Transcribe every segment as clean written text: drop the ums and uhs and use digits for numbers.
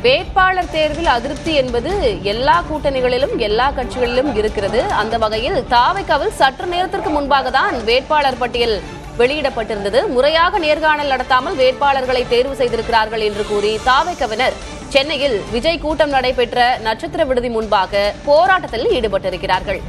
வேட்பாளர் தேர்வில் அதிருப்தி என்பது எல்லா கூட்டணிகளிலும் எல்லா கட்சிகளிலும் இருக்கிறது. அந்த வகையில் தாவேக்காவில் சற்று நேரத்திற்கு முன்பாக தான் வேட்பாளர் பட்டியல் வெளியிடப்பட்டிருந்தது. முறையாக நேர்காணல் நடத்தாமல் வேட்பாளர்களை தேர்வு செய்திருக்கிறார்கள் என்று கூறி தாவேக்காவினர் சென்னையில் விஜய் கூட்டம் நடைபெற்ற நட்சத்திர விடுதி முன்பாக போராட்டத்தில் ஈடுபட்டிருக்கிறார்கள்.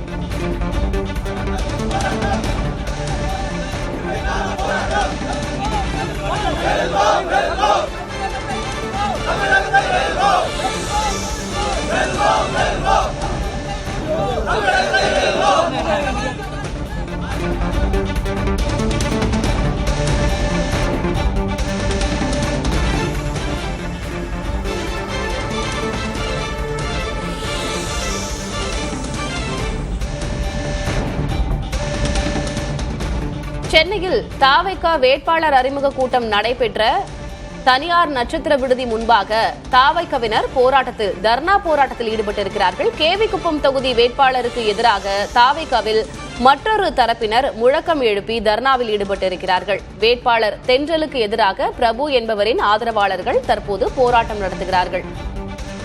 சென்னையில் தாவேகா வேட்பாளர் அறிமுக கூட்டம் நடைபெற்ற தனியார் நட்சத்திர விடுதி முன்பாக தாவேகாவினர் தர்ணா போராட்டத்தில் ஈடுபட்டிருக்கிறார்கள். கேவிக்குப்பம் தொகுதி வேட்பாளருக்கு எதிராக தாவேகாவில் மற்றொரு தரப்பினர் முழக்கம் எழுப்பி தர்ணாவில் ஈடுபட்டிருக்கிறார்கள். வேட்பாளர் தென்றலுக்கு எதிராக பிரபு என்பவரின் ஆதரவாளர்கள் தற்போது போராட்டம் நடத்துகிறார்கள்.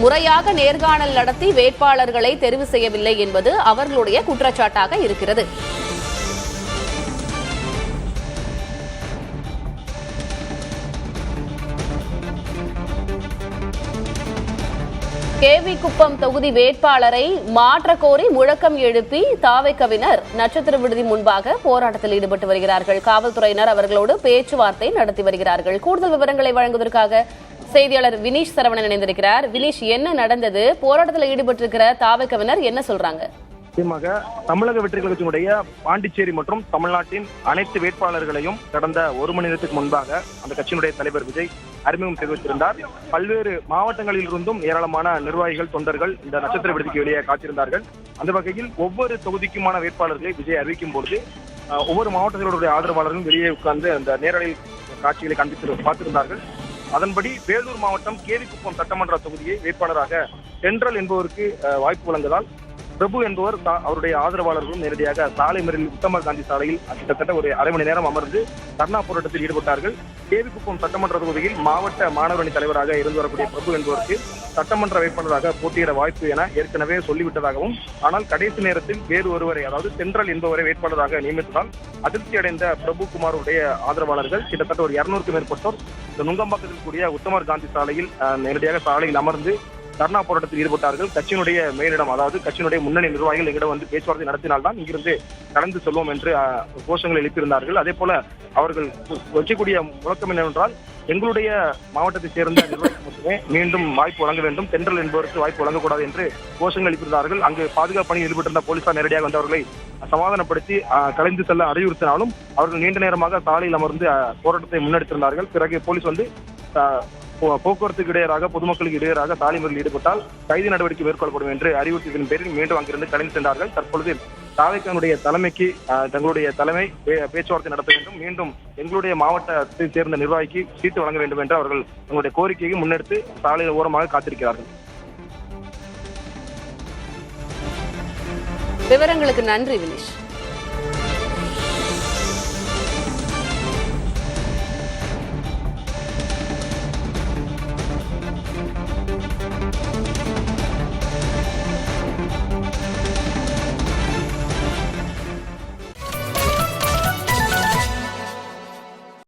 முறையாக நேர்காணல் நடத்தி வேட்பாளர்களை தெரிவு செய்யவில்லை என்பது அவர்களுடைய குற்றச்சாட்டாக இருக்கிறது. கேவிக்குப்பம் தொகுதி வேட்பாளரை மாற்ற கோரி முழக்கம் எழுப்பி தாவேக்காவினர் நட்சத்திர விடுதி முன்பாக போராட்டத்தில் ஈடுபட்டு வருகிறார்கள். காவல்துறையினர் அவர்களோடு பேச்சுவார்த்தை நடத்தி வருகிறார்கள். கூடுதல் விவரங்களை வழங்குவதற்காக செய்தியாளர் வினீஷ் சரவணன் இணைந்திருக்கிறார். வினீஷ், என்ன நடந்தது? போராட்டத்தில் ஈடுபட்டிருக்கிற தாவேக்காவினர் என்ன சொல்றாங்க? முக்கியமாக தமிழக வெற்றி கழகத்தினுடைய பாண்டிச்சேரி மற்றும் தமிழ்நாட்டின் அனைத்து வேட்பாளர்களையும் கடந்த ஒரு மணி நேரத்துக்கு முன்பாக அந்த கட்சியினுடைய தலைவர் விஜய் அறிமுகம் தெரிவித்திருந்தார். பல்வேறு மாவட்டங்களில் இருந்தும் ஏராளமான நிர்வாகிகள், தொண்டர்கள் இந்த நட்சத்திர விடுதிக்கு வெளியே காத்திருந்தார்கள். அந்த வகையில் ஒவ்வொரு தொகுதிக்குமான வேட்பாளர்களை விஜய் அறிவிக்கும் பொழுது ஒவ்வொரு மாவட்டங்களுடைய ஆதரவாளர்களும் வெளியே உட்கார்ந்து அந்த நேரடி காட்சிகளை பார்த்திருந்தார்கள். அதன்படி வேலூர் மாவட்டம் கேவிக்குப்பம் சட்டமன்ற தொகுதியை வேட்பாளராக தென்றல் என்பவருக்கு வாய்ப்பு வழங்குவதால் பிரபு என்பவர் அவருடைய ஆதரவாளர்களும் நேரடியாக சாலை மறியலில் உத்தமர் காந்தி சாலையில் கிட்டத்தட்ட ஒரு அரை மணி நேரம் அமர்ந்து தர்ணா போராட்டத்தில் ஈடுபட்டார்கள். கேவிக்குப்பம் சட்டமன்ற தொகுதியில் மாவட்ட மாணவரணி தலைவராக இருந்து வரக்கூடிய பிரபு என்பவருக்கு சட்டமன்ற வேட்பாளராக போட்டியிட வாய்ப்பு என ஏற்கனவே சொல்லிவிட்டதாகவும், ஆனால் கடைசி நேரத்தில் வேறு ஒருவரை, அதாவது தென்றல் என்பவரை வேட்பாளராக நியமித்ததால் அதிர்ச்சி அடைந்த பிரபு குமாருடைய ஆதரவாளர்கள் கிட்டத்தட்ட ஒரு 200க்கும் மேற்பட்டோர் இந்த நுங்கம்பாக்கத்தில் கூடிய உத்தமர் காந்தி சாலையில் நேரடியாக சாலையில் அமர்ந்து தர்ணா போராட்டத்தில் ஈடுபட்டார்கள். கட்சியினுடைய மேலிடம், அதாவது கட்சியினுடைய முன்னணி நிர்வாகிகள் எங்களிடம் வந்து பேச்சுவார்த்தை நடத்தினால்தான் இங்கிருந்து கலந்து செல்வோம் என்று கோஷங்களை எழுப்பியிருந்தார்கள். அதே போல அவர்கள் வைக்கக்கூடிய முழக்கம் என்னவென்றால், எங்களுடைய மாவட்டத்தைச் சேர்ந்த நிர்வாகிகள் மட்டுமே மீண்டும் வாய்ப்பு வழங்க வேண்டும், தென்றல் என்பவருக்கு வாய்ப்பு வழங்கக்கூடாது என்று கோஷங்கள் எழுப்பியிருந்தார்கள். அங்கு பாதுகாப்பு பணியில் ஈடுபட்டிருந்த போலீசார் நேரடியாக வந்து அவர்களை சமாதானப்படுத்தி கலைந்து செல்ல அறிவுறுத்தினாலும் அவர்கள் நீண்ட நேரமாக சாலையில் அமர்ந்து போராட்டத்தை முன்னெடுத்திருந்தார்கள். பிறகு போலீஸ் வந்து போக்குவரத்துக்கு இடையராக, பொதுமக்களுக்கு இடையராக சாலை மறியலில் ஈடுபட்டால் கைது நடவடிக்கை மேற்கொள்ளப்படும் என்று அறிவுறுத்தியதன் பேரில் மீண்டும் அங்கிருந்து கலைந்து சென்றார்கள். தற்பொழுது தாவேக்காவுடைய தலைமைக்கு தங்களுடைய தலைமை பேச்சுவார்த்தை நடத்த வேண்டும், மீண்டும் எங்களுடைய மாவட்டத்தை சேர்ந்த நிர்வாகிக்கு சீட்டு வழங்க வேண்டும் என்று அவர்கள் தங்களுடைய கோரிக்கையை முன்னெடுத்து சாலையில் ஓரமாக காத்திருக்கிறார்கள். விவரங்களுக்கு நன்றி வினீஷ்.